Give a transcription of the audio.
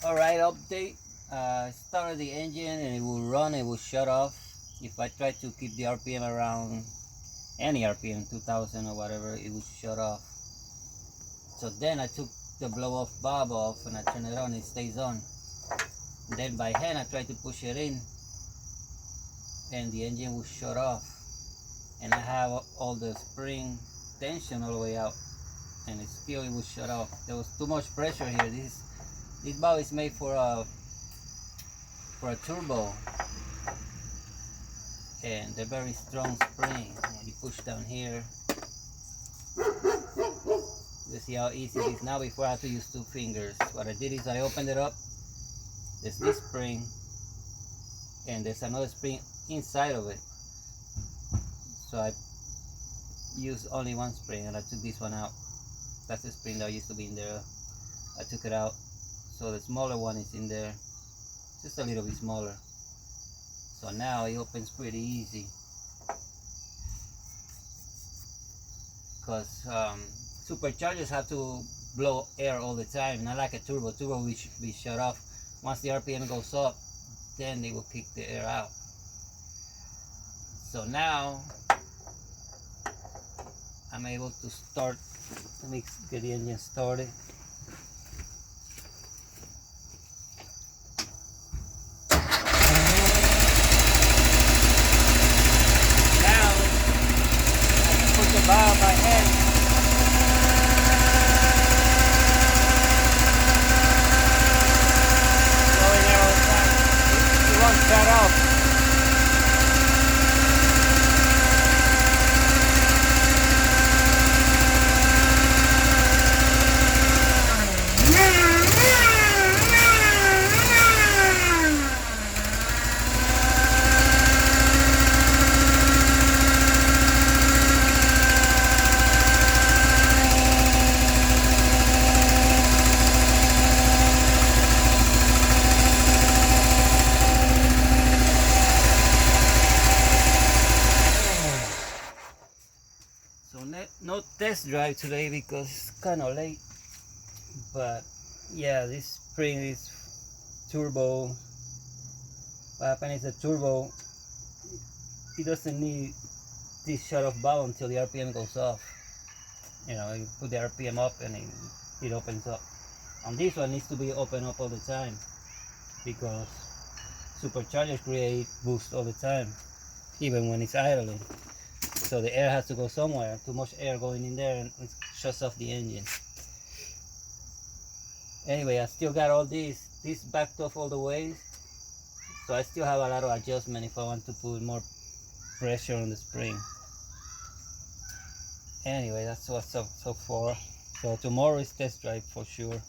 Alright, update. Started the engine and it will run, it will shut off. If I try to keep the RPM around any RPM, 2000 or whatever, it will shut off. So then I took the blow off valve off and I turn it on, it stays on. Then by hand I try to push it in and the engine will shut off. And I have all the spring tension all the way out and it will shut off. There was too much pressure here. This valve is made for a turbo, and they're very strong spring. And you push down here, you see how easy it is now. Before I had to use 2 fingers. What I did is I opened it up. There's this spring and there's another spring inside of it, so I used only one spring and I took this one out. That's the spring that used to be in there. I took it out, so the smaller one is in there, just a little bit smaller. So now it opens pretty easy, because superchargers have to blow air all the time, not like a turbo. Turbo will be shut off. Once the RPM goes up, then they will kick the air out. So now I'm able to start. Let me get the engine started. Now I can put the valve by hand. Blowing air all the time. It won't shut off. No test drive today because it's kind of late, but yeah, this spring is turbo. What happens is the turbo, it doesn't need this shut off valve until the RPM goes off. You know, you put the RPM up and it opens up. On this one, needs to be open up all the time because superchargers create boost all the time, even when it's idling. So the air has to go somewhere. Too much air going in there and it shuts off the engine. Anyway, I still got all this backed off all the way, so I still have a lot of adjustment if I want to put more pressure on the spring. Anyway, that's what's up so far. So tomorrow is test drive for sure.